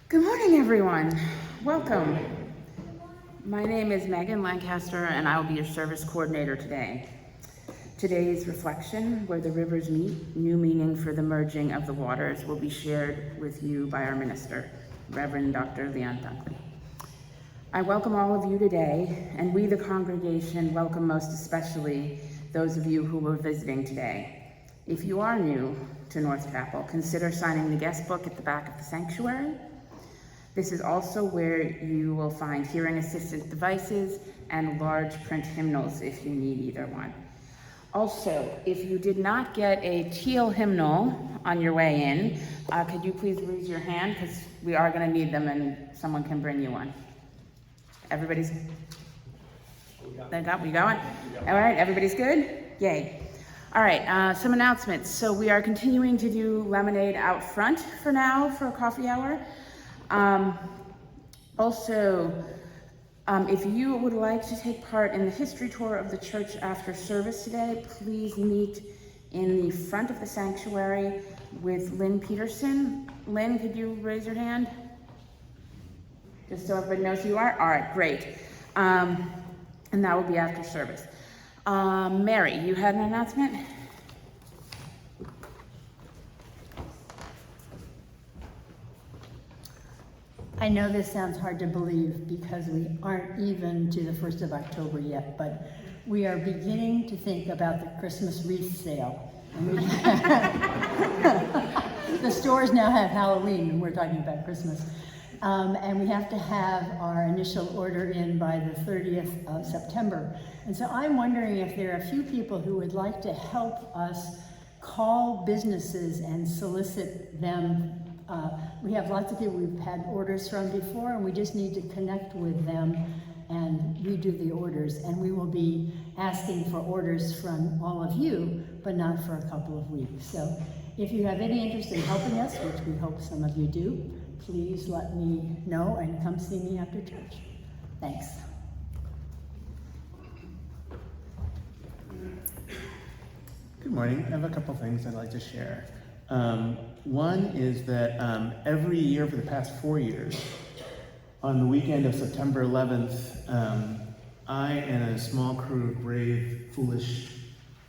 Good morning, everyone. Welcome. My name is Megan Lancaster, and I will be your service coordinator today. Today's reflection, Where the Rivers Meet, New Meaning for the Merging of the Waters, will be shared with you by our minister, Reverend Dr. Leon Dunkley. I welcome all of you today, and we, the congregation, welcome most especially those of you who are visiting today. If you are new to North Chapel, consider signing the guest book at the back of the sanctuary. This is also where you will find hearing assistant devices and large print hymnals if you need either one. Also, if you did not get a teal hymnal on your way in, could you please raise your hand, because we are going to need them and someone can bring you one. Everybody's, we got one? All right, everybody's good? Yay. All right, some announcements. So we are continuing to do lemonade out front for now for a coffee hour. If you would like to take part in the history tour of the church after service today, please meet in the front of the sanctuary with Lynn Peterson. Lynn, could you raise your hand? Just so everybody knows who you are? All right, great. And that will be after service. Mary, you had an announcement? I know this sounds hard to believe because we aren't even to the 1st of October yet, but we are beginning to think about the Christmas wreath sale. And the stores now have Halloween, and we're talking about Christmas. And we have to have our initial order in by the 30th of September. And so I'm wondering if there are a few people who would like to help us call businesses and solicit them. We have lots of people we've had orders from before, and we just need to connect with them and redo the orders. And we will be asking for orders from all of you, but not for a couple of weeks. So if you have any interest in helping us, which we hope some of you do, please let me know and come see me after church. Thanks. Good morning. I have a couple things I'd like to share. One is that every year for the past 4 years, on the weekend of September 11th, I and a small crew of brave, foolish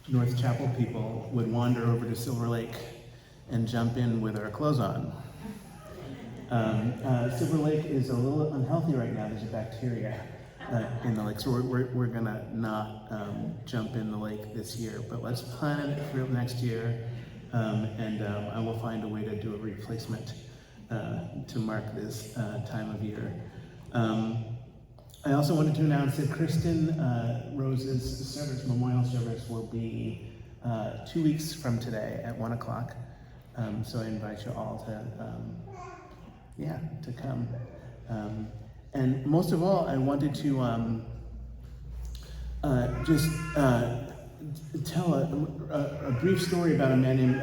North Chapel people would wander over to Silver Lake and jump in with our clothes on. Silver Lake is a little unhealthy right now. There's a bacteria in the lake, so we're gonna not jump in the lake this year, but let's plan it for next year. And I will find a way to do a replacement to mark this time of year. I also wanted to announce that Kristen Rose's service, memorial service, will be 2 weeks from today at 1 o'clock. So I invite you all to come. And most of all, I wanted to tell a brief story about a man named,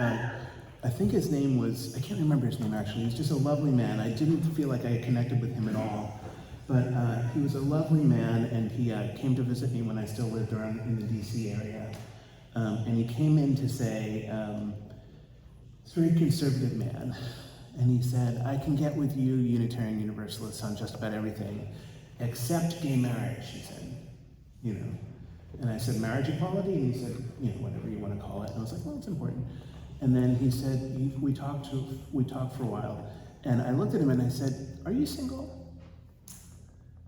I think his name was, I can't remember his name actually, he was just a lovely man. I didn't feel like I had connected with him at all, but he was a lovely man, and he came to visit me when I still lived around in the DC area. And he came in to say, he's a very conservative man, and he said, I can get with you Unitarian Universalists on just about everything, except gay marriage, he said, you know. And I said, marriage equality? And he said, you know, whatever you want to call it. And I was like, well, it's important. And then he said, we talked for a while. And I looked at him and I said, are you single?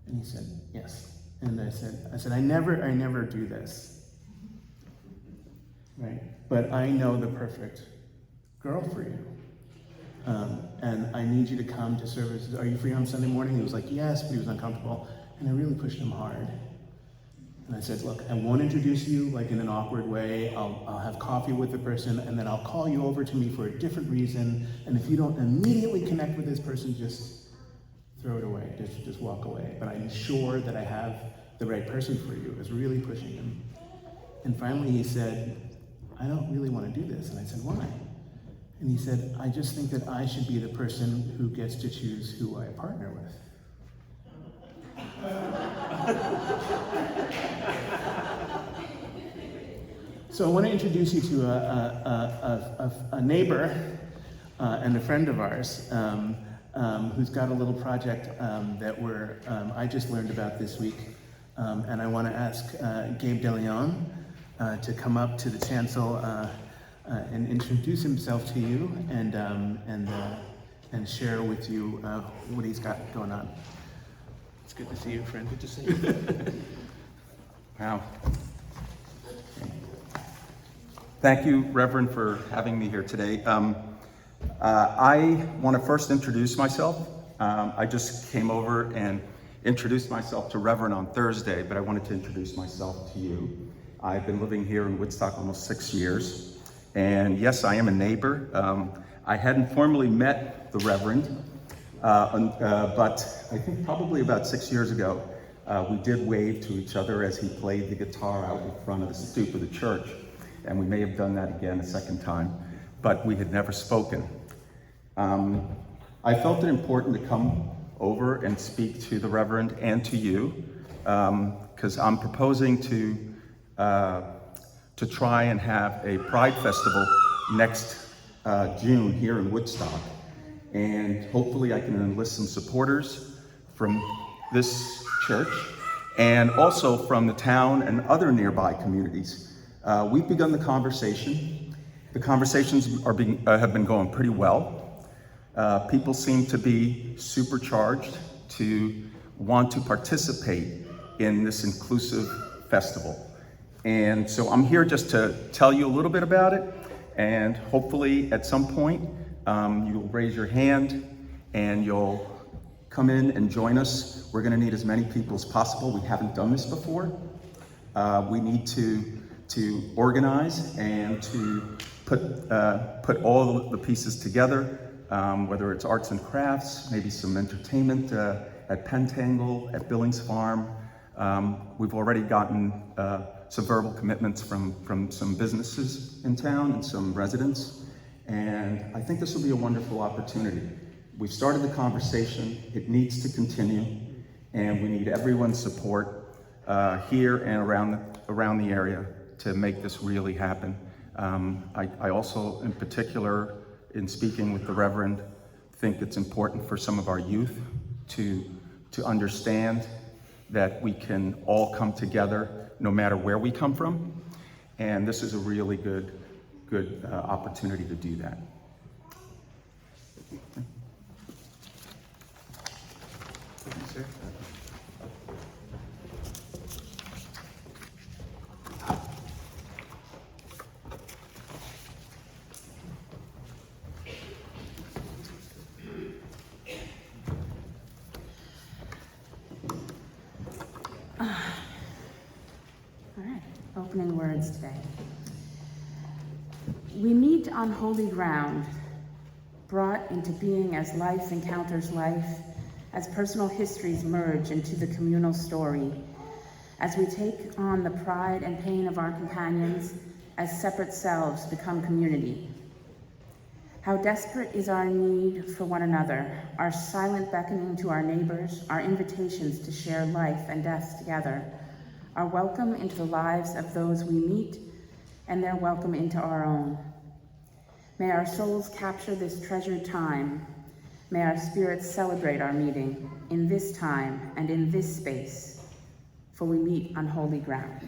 And he said, yes. And I said, I never do this. Right? But I know the perfect girl for you. And I need you to come to service. Are you free on Sunday morning? He was like, yes, but he was uncomfortable. And I really pushed him hard. And I said, look, I won't introduce you like in an awkward way. I'll have coffee with the person, and then I'll call you over to me for a different reason. And if you don't immediately connect with this person, just throw it away, just walk away. But I'm sure that I have the right person for you. I was really pushing him. And finally he said, I don't really want to do this. And I said, why? And he said, I just think that I should be the person who gets to choose who I partner with. So I want to introduce you to a neighbor and a friend of ours. who's got a little project that I just learned about this week. And I want to ask Gabe DeLeon to come up to the chancel and introduce himself to you and share with you what he's got going on. It's good to see you, friend. Good to see you. Wow. Thank you, Reverend, for having me here today. I want to first introduce myself. I just came over and introduced myself to Reverend on Thursday, but I wanted to introduce myself to you. I've been living here in Woodstock almost 6 years, and yes, I am a neighbor. I hadn't formally met the Reverend, but I think probably about 6 years ago, we did wave to each other as he played the guitar out in front of the stoop of the church, and we may have done that again a second time, but we had never spoken. I felt it important to come over and speak to the Reverend and to you, because I'm proposing to try and have a Pride Festival next June here in Woodstock, and hopefully I can enlist some supporters from this church and also from the town and other nearby communities. We've begun the conversation. The conversations have been going pretty well. People seem to be supercharged to want to participate in this inclusive festival. And so I'm here just to tell you a little bit about it, and hopefully at some point you'll raise your hand and you'll come in and join us. We're going to need as many people as possible. We haven't done this before. We need to organize and to put all the pieces together, whether it's arts and crafts, maybe some entertainment at Pentangle, at Billings Farm. We've already gotten some verbal commitments from some businesses in town and some residents, and I think this will be a wonderful opportunity. We've started the conversation, it needs to continue, and we need everyone's support here and around the area to make this really happen. I also, in particular, in speaking with the Reverend, think it's important for some of our youth to understand that we can all come together no matter where we come from, and this is a really good opportunity to do that. Thanks, sir. All right, opening words today. We meet on holy ground, brought into being as life encounters life, as personal histories merge into the communal story, as we take on the pride and pain of our companions, as separate selves become community. How desperate is our need for one another, our silent beckoning to our neighbors, our invitations to share life and death together, our welcome into the lives of those we meet, and their welcome into our own. May our souls capture this treasured time. May our spirits celebrate our meeting in this time and in this space, for we meet on holy ground.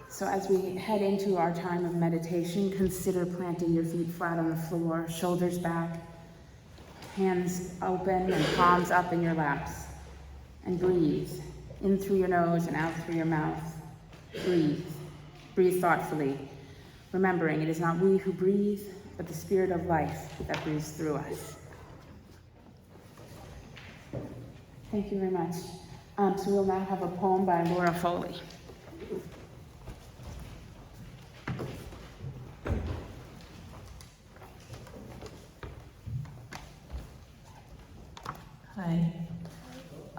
So as we head into our time of meditation, consider planting your feet flat on the floor, shoulders back, hands open and palms up in your laps. And breathe, in through your nose and out through your mouth. Breathe. Breathe thoughtfully, remembering it is not we who breathe, but the spirit of life that breathes through us. Thank you very much. So we'll now have a poem by Laura Foley. Hi.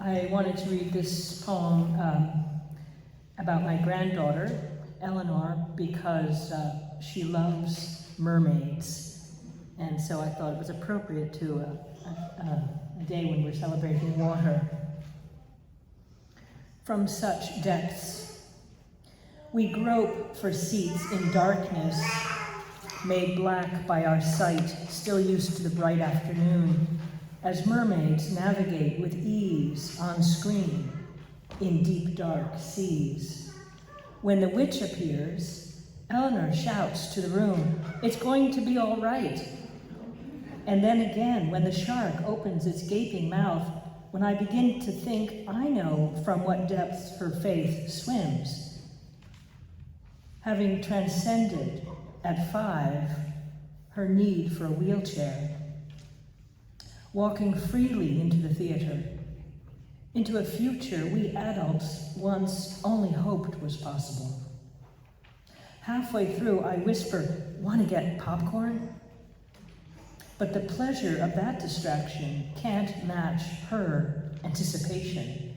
I wanted to read this poem about my granddaughter, Eleanor, because she loves mermaids. And so I thought it was appropriate to a day when we're celebrating water. From such depths, we grope for seats in darkness, made black by our sight, still used to the bright afternoon, as mermaids navigate with ease on screen in deep dark seas. When the witch appears, Eleanor shouts to the room, "It's going to be all right." And then again, when the shark opens its gaping mouth, when I begin to think I know from what depths her faith swims. Having transcended at 5 her need for a wheelchair, walking freely into the theater, into a future we adults once only hoped was possible. Halfway through, I whisper, "Want to get popcorn?" But the pleasure of that distraction can't match her anticipation.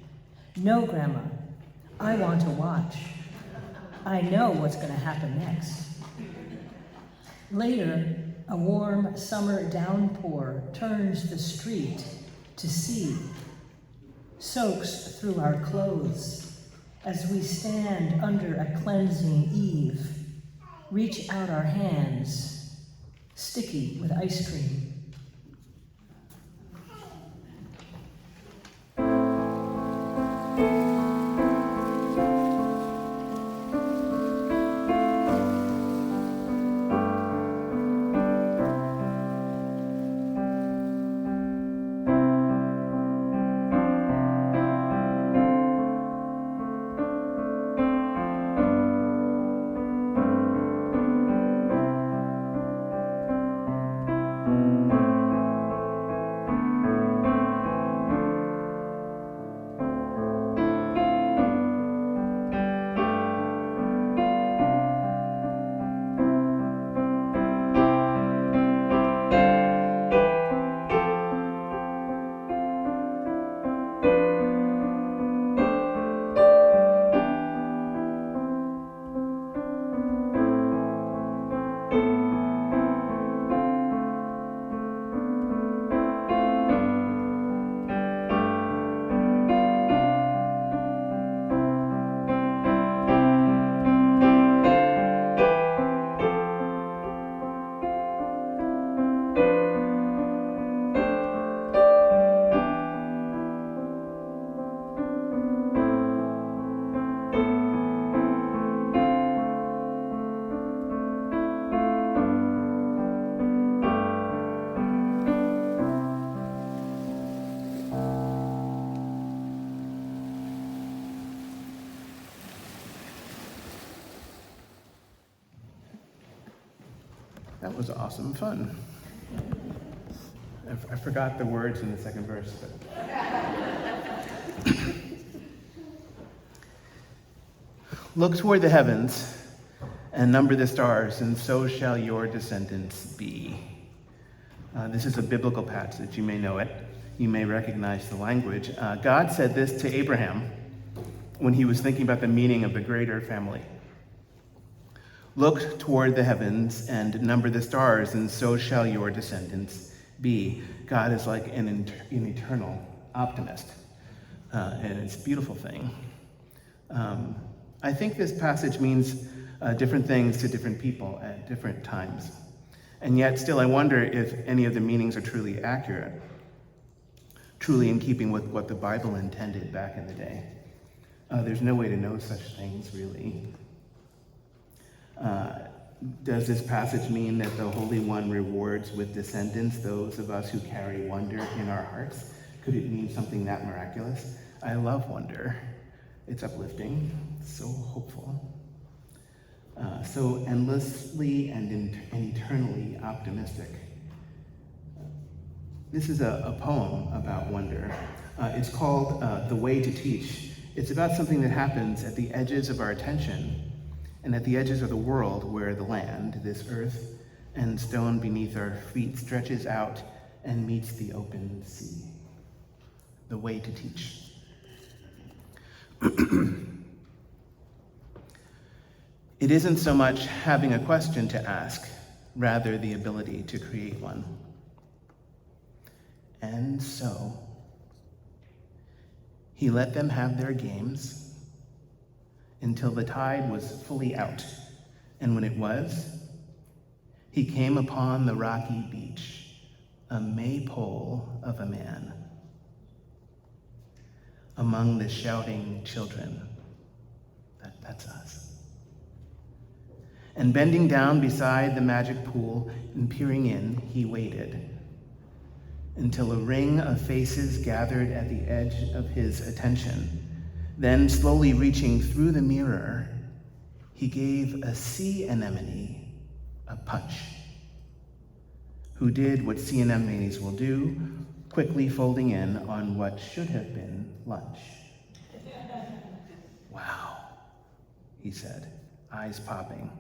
"No, Grandma, I want to watch. I know what's going to happen next." Later, a warm summer downpour turns the street to sea, soaks through our clothes as we stand under a cleansing eve, reach out our hands, sticky with ice cream. That was awesome fun. I forgot the words in the second verse, but look toward the heavens and number the stars, and so shall your descendants be. This is a biblical passage. You may know it. You may recognize the language. God said this to Abraham when he was thinking about the meaning of the greater family. Look toward the heavens and number the stars, and so shall your descendants be. God is like an eternal optimist, and it's a beautiful thing. I think this passage means different things to different people at different times. And yet still I wonder if any of the meanings are truly accurate, truly in keeping with what the Bible intended back in the day. There's no way to know such things, really. Does this passage mean that the Holy One rewards with descendants those of us who carry wonder in our hearts? Could it mean something that miraculous? I love wonder. It's uplifting, so hopeful, so endlessly and eternally optimistic. This is a poem about wonder. It's called The Way to Teach. It's about something that happens at the edges of our attention and at the edges of the world, where the land, this earth and stone beneath our feet, stretches out and meets the open sea. The way to teach. It isn't so much having a question to ask, rather the ability to create one. And so, he let them have their games until the tide was fully out. And when it was, he came upon the rocky beach, a maypole of a man. Among the shouting children, that's us. And bending down beside the magic pool and peering in, he waited until a ring of faces gathered at the edge of his attention. Then, slowly reaching through the mirror, he gave a sea anemone a punch, who did what sea anemones will do, quickly folding in on what should have been lunch. Wow, he said, eyes popping.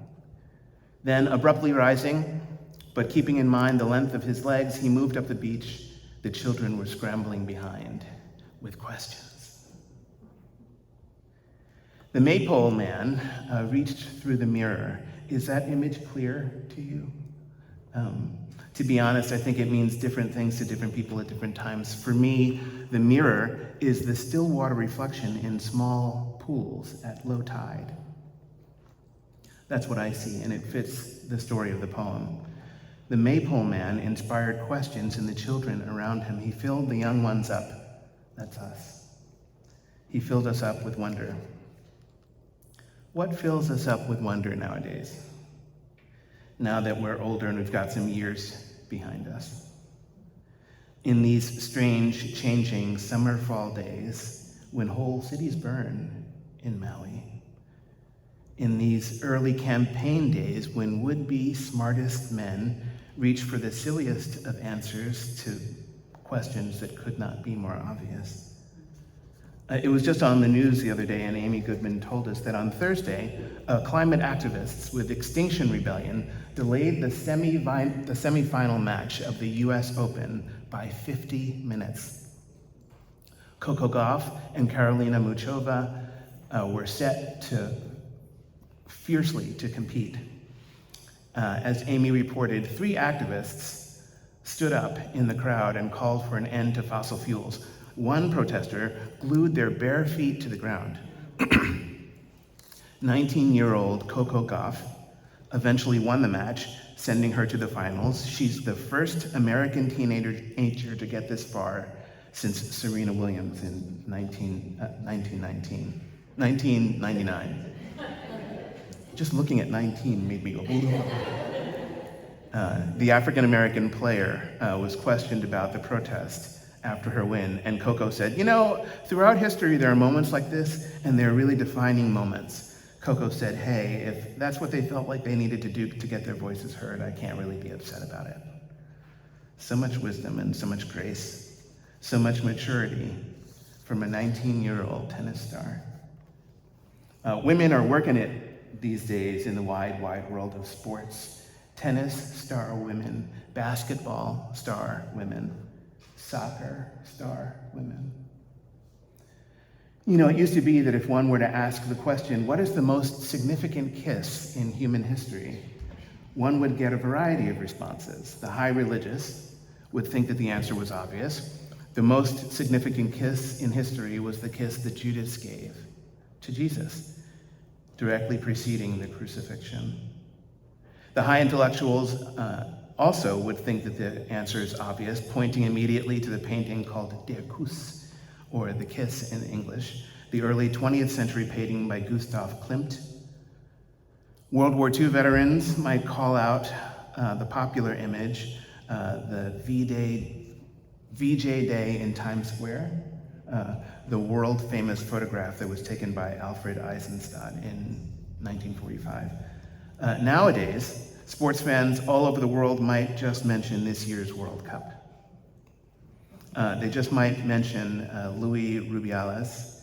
Then, abruptly rising, but keeping in mind the length of his legs, he moved up the beach. The children were scrambling behind with questions. The maypole man reached through the mirror. Is that image clear to you? To be honest, I think it means different things to different people at different times. For me, the mirror is the still water reflection in small pools at low tide. That's what I see, and it fits the story of the poem. The maypole man inspired questions in the children around him. He filled the young ones up. That's us. He filled us up with wonder. What fills us up with wonder nowadays? Now that we're older and we've got some years behind us. In these strange, changing summer-fall days when whole cities burn in Maui. In these early campaign days when would-be smartest men reach for the silliest of answers to questions that could not be more obvious. It was just on the news the other day, and Amy Goodman told us that on Thursday, climate activists with Extinction Rebellion delayed the semifinal match of the US Open by 50 minutes. Coco Gauff and Karolina Muchova were set to fiercely to compete. As Amy reported, 3 activists stood up in the crowd and called for an end to fossil fuels. One protester glued their bare feet to the ground. 19-year-old Coco Gauff eventually won the match, sending her to the finals. She's the first American teenager to get this far since Serena Williams in 1999. Just looking at 19 made me go, ooh. The African-American player was questioned about the protest after her win, and Coco said, throughout history there are moments like this, and they're really defining moments. Coco said, hey, if that's what they felt like they needed to do to get their voices heard, I can't really be upset about it. So much wisdom and so much grace, so much maturity from a 19-year-old tennis star. Women are working it these days in the wide, wide world of sports. Tennis star women, basketball star women, soccer star women. It used to be that if one were to ask the question, what is the most significant kiss in human history? One would get a variety of responses. The high religious would think that the answer was obvious. The most significant kiss in history was the kiss that Judas gave to Jesus, directly preceding the crucifixion. The high intellectuals also would think that the answer is obvious, pointing immediately to the painting called Der Kuss, or The Kiss in English, the early 20th century painting by Gustav Klimt. World War II veterans might call out the popular image, the VJ Day in Times Square, the world-famous photograph that was taken by Alfred Eisenstadt in 1945. Nowadays, sports fans all over the world might just mention this year's World Cup. They just might mention Luis Rubiales,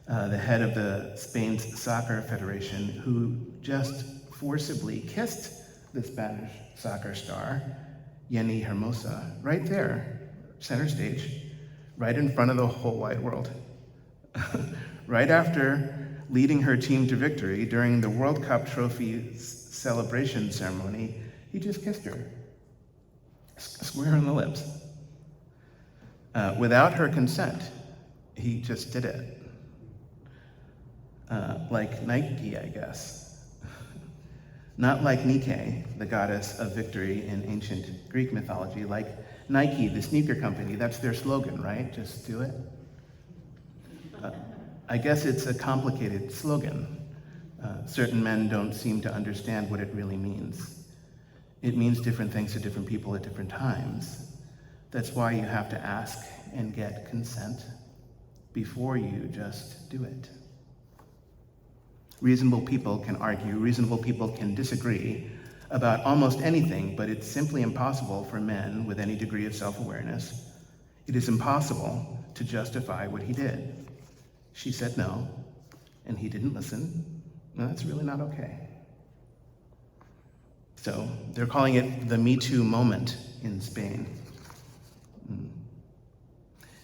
the head of the Spain's soccer federation, who just forcibly kissed the Spanish soccer star, Jenny Hermosa, right there, center stage, right in front of the whole wide world. Right after leading her team to victory during the World Cup trophy celebration ceremony, he just kissed her, square on the lips. Without her consent, he just did it. Like Nike, I guess. Not like Nike, the goddess of victory in ancient Greek mythology, like Nike, the sneaker company. That's their slogan, right? Just do it. I guess it's a complicated slogan. Certain men don't seem to understand what it really means. It means different things to different people at different times. That's why you have to ask and get consent before you just do it. Reasonable people can argue, reasonable people can disagree about almost anything, but it's simply impossible for men with any degree of self-awareness. It is impossible to justify what he did. She said no, and he didn't listen, and that's really not okay. So they're calling it the Me Too moment in Spain.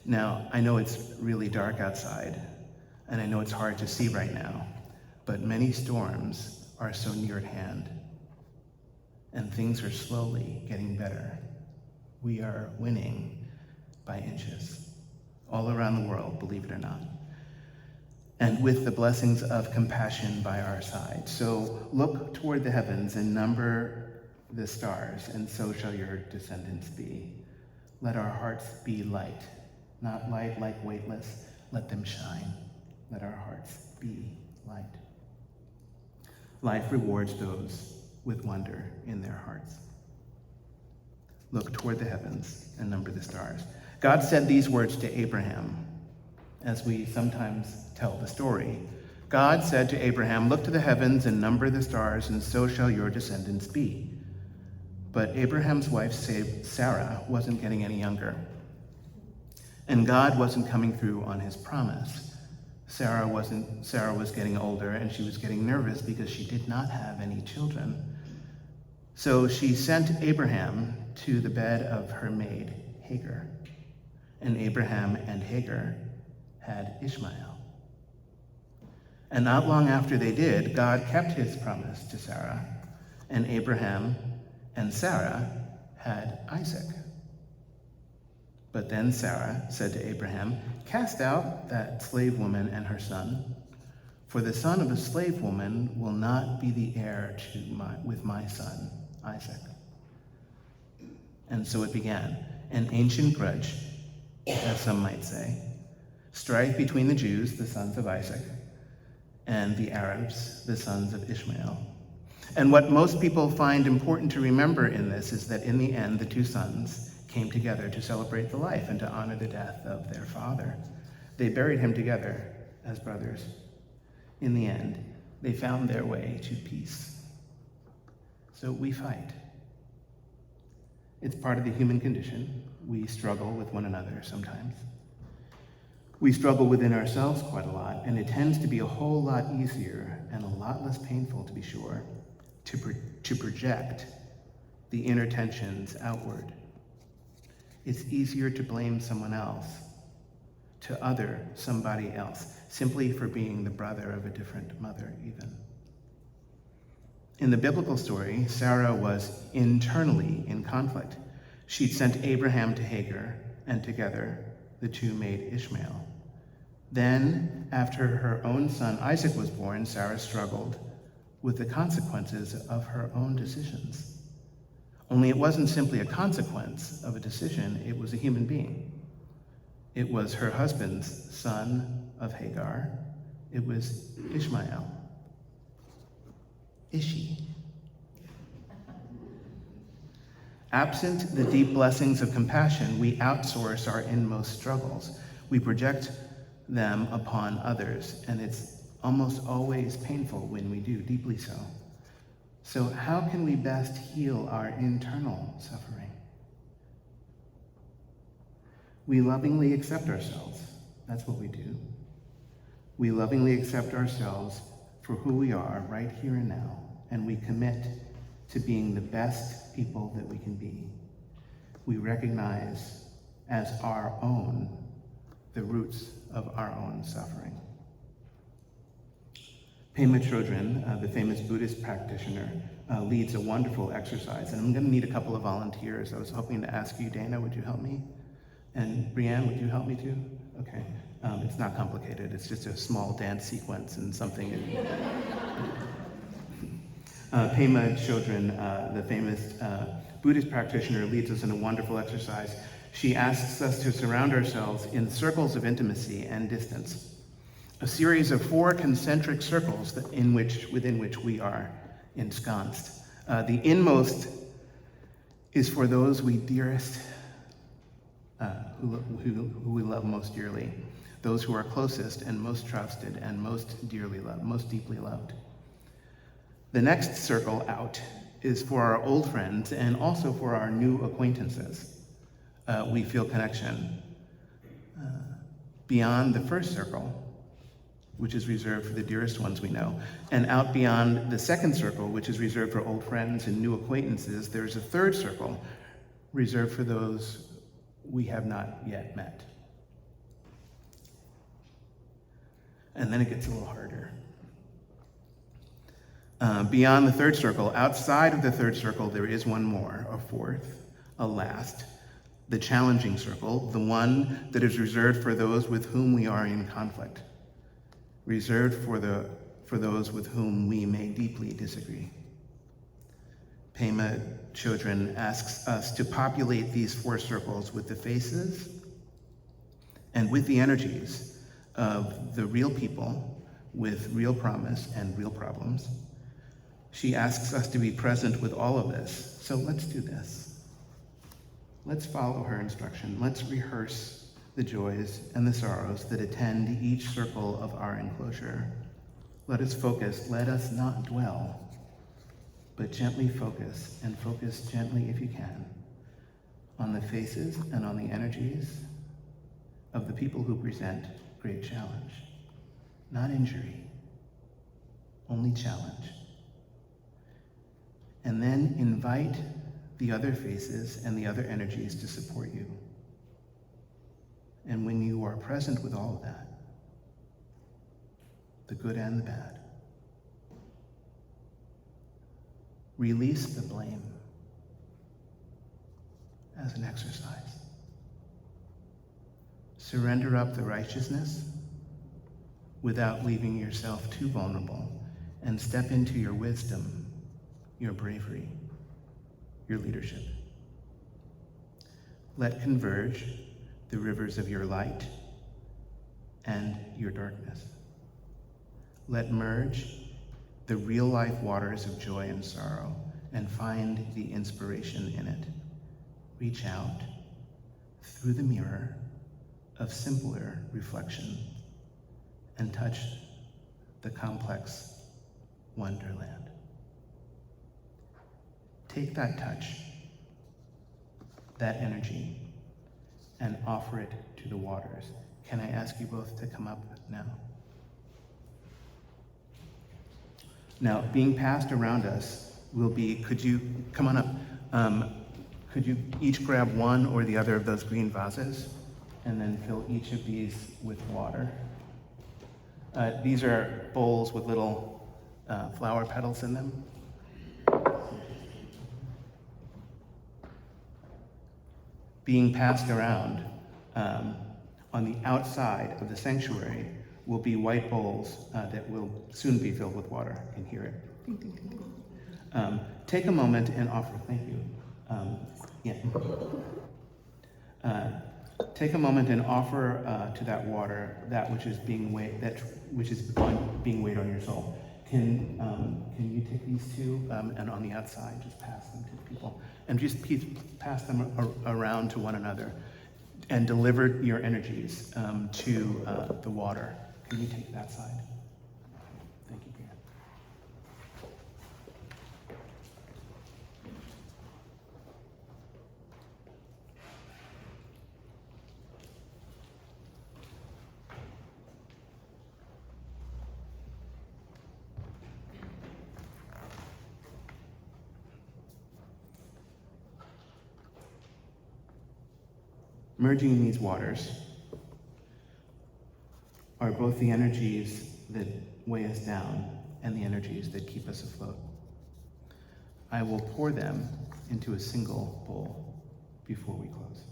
Now, I know it's really dark outside, and I know it's hard to see right now, but many storms are so near at hand, and things are slowly getting better. We are winning by inches, all around the world, believe it or not, and with the blessings of compassion by our side. So look toward the heavens and number the stars, and so shall your descendants be. Let our hearts be light, not light like weightless. Let them shine. Let our hearts be light. Life rewards those with wonder in their hearts. Look toward the heavens and number the stars. God said these words to Abraham, as we sometimes tell the story. God said to Abraham, look to the heavens and number the stars, and so shall your descendants be. But Abraham's wife, Sarah, wasn't getting any younger. And God wasn't coming through on his promise. Sarah was getting older, and she was getting nervous because she did not have any children. So she sent Abraham to the bed of her maid, Hagar. And Abraham and Hagar had Ishmael. And not long after they did, God kept his promise to Sarah, and Abraham and Sarah had Isaac. But then Sarah said to Abraham, cast out that slave woman and her son, for the son of a slave woman will not be the heir with my son, Isaac. And so it began, an ancient grudge, as some might say, strife between the Jews, the sons of Isaac, and the Arabs, the sons of Ishmael. And what most people find important to remember in this is that in the end, the two sons came together to celebrate the life and to honor the death of their father. They buried him together as brothers. In the end, they found their way to peace. So we fight. It's part of the human condition. We struggle with one another sometimes. We struggle within ourselves quite a lot, and it tends to be a whole lot easier and a lot less painful, to be sure, to project the inner tensions outward. It's easier to blame someone else, to other somebody else, simply for being the brother of a different mother, even. In the biblical story, Sarah was internally in conflict. She'd sent Abraham to Hagar, and together the two made Ishmael. Then, after her own son Isaac was born, Sarah struggled with the consequences of her own decisions. Only it wasn't simply a consequence of a decision, it was a human being. It was her husband's son of Hagar. It was Ishmael. Ishi. Absent the deep blessings of compassion, we outsource our inmost struggles. We project them upon others, and it's almost always painful when we do, deeply so. So how can we best heal our internal suffering? We lovingly accept ourselves. That's what we do. We lovingly accept ourselves for who we are right here and now, and we commit to being the best people that we can be. We recognize as our own the roots of our own suffering. Pema Chodron, the famous Buddhist practitioner, leads a wonderful exercise, and I'm going to need a couple of volunteers. I was hoping to ask you, Dana, would you help me? And Brianne, would you help me too? Okay. It's not complicated. It's just a small dance sequence and something. Pema Chodron, the famous Buddhist practitioner, leads us in a wonderful exercise. She asks us to surround ourselves in circles of intimacy and distance, a series of 4 concentric circles within which we are ensconced. The inmost is for those we dearest, who we love most dearly, those who are closest and most trusted and most dearly loved, most deeply loved. The next circle out is for our old friends and also for our new acquaintances. We feel connection. Beyond the first circle, which is reserved for the dearest ones we know, and out beyond the second circle, which is reserved for old friends and new acquaintances, there's a third circle reserved for those we have not yet met. And then it gets a little harder. Beyond the third circle, outside of the third circle, there is one more, a fourth, a last, the challenging circle, the one that is reserved for those with whom we are in conflict, reserved for those with whom we may deeply disagree. Pema Chodron asks us to populate these 4 circles with the faces and with the energies of the real people with real promise and real problems. She asks us to be present with all of this. So let's do this. Let's follow her instruction. Let's rehearse the joys and the sorrows that attend each circle of our enclosure. Let us focus. Let us not dwell, but gently focus, and focus gently if you can, on the faces and on the energies of the people who present great challenge. Not injury, only challenge. And then invite the other faces and the other energies to support you. And when you are present with all of that, the good and the bad, release the blame as an exercise. Surrender up the righteousness without leaving yourself too vulnerable, and step into your wisdom, your bravery, your leadership. Let converge the rivers of your light and your darkness. Let merge the real-life waters of joy and sorrow and find the inspiration in it. Reach out through the mirror of simpler reflection and touch the complex wonderland. Take that touch, that energy, and offer it to the waters. Can I ask you both to come up now? Now, being passed around us will be, could you, come on up, could you each grab one or the other of those green vases and then fill each of these with water? These are bowls with little flower petals in them. Being passed around on the outside of the sanctuary will be white bowls that will soon be filled with water. You can hear it. Ding, ding, ding, ding. Take a moment and offer, thank you. Take a moment and offer to that water that which is being weighed, being weighed on your soul. Can you take these two and on the outside just pass them to people and just pass them around to one another and deliver your energies to the water. Can you take that side? Thank you, Brianna. Merging in these waters are both the energies that weigh us down and the energies that keep us afloat. I will pour them into a single bowl before we close.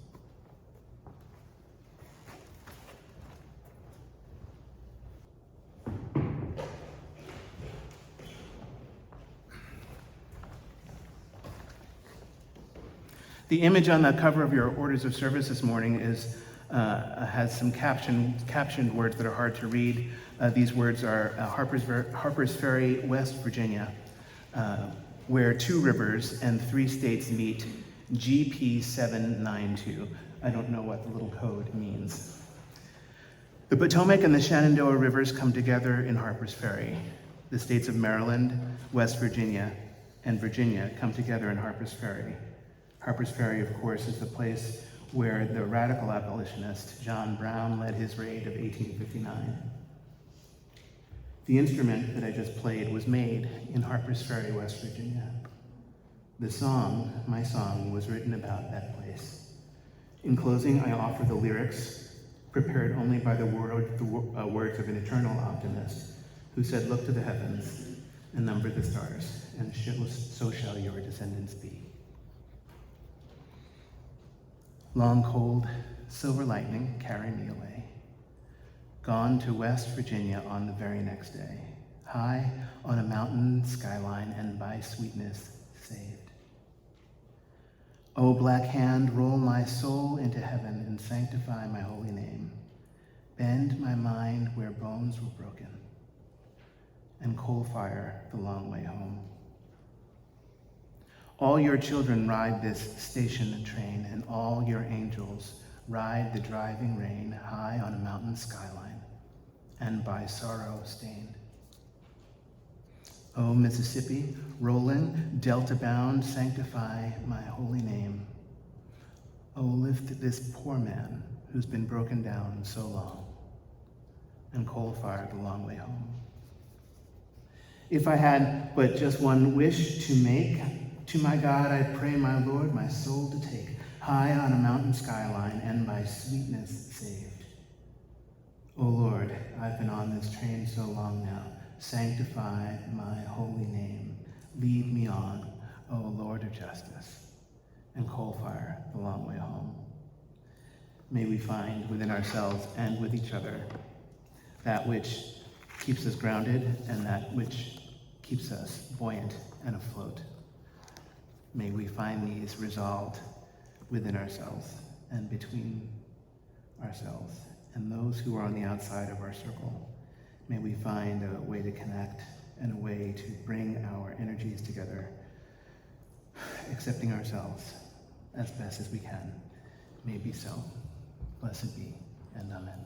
The image on the cover of your orders of service this morning has some captioned words that are hard to read. These words are Harper's Ferry, West Virginia, where 2 rivers and 3 states meet, GP 792. I don't know what the little code means. The Potomac and the Shenandoah rivers come together in Harper's Ferry. The states of Maryland, West Virginia, and Virginia come together in Harper's Ferry. Harper's Ferry, of course, is the place where the radical abolitionist John Brown led his raid of 1859. The instrument that I just played was made in Harper's Ferry, West Virginia. The song, my song, was written about that place. In closing, I offer the lyrics, prepared only by the words of an eternal optimist who said, "Look to the heavens and number the stars, and so shall your descendants be." Long, cold, silver lightning, carry me away. Gone to West Virginia on the very next day, high on a mountain skyline and by sweetness saved. O black hand, roll my soul into heaven and sanctify my holy name. Bend my mind where bones were broken, and coal fire the long way home. All your children ride this station train, and all your angels ride the driving rain high on a mountain skyline and by sorrow stained. O Mississippi, rolling, delta bound, sanctify my holy name. O lift this poor man who's been broken down so long, and coal fire the long way home. If I had but just one wish to make, to my God I pray, my Lord, my soul to take, high on a mountain skyline and by sweetness saved. O Lord, I've been on this train so long now, sanctify my holy name. Lead me on, O Lord of justice, and coal fire the long way home. May we find within ourselves and with each other that which keeps us grounded and that which keeps us buoyant and afloat. May we find these resolved within ourselves and between ourselves and those who are on the outside of our circle. May we find a way to connect and a way to bring our energies together, accepting ourselves as best as we can. May it be so. Blessed be, and amen.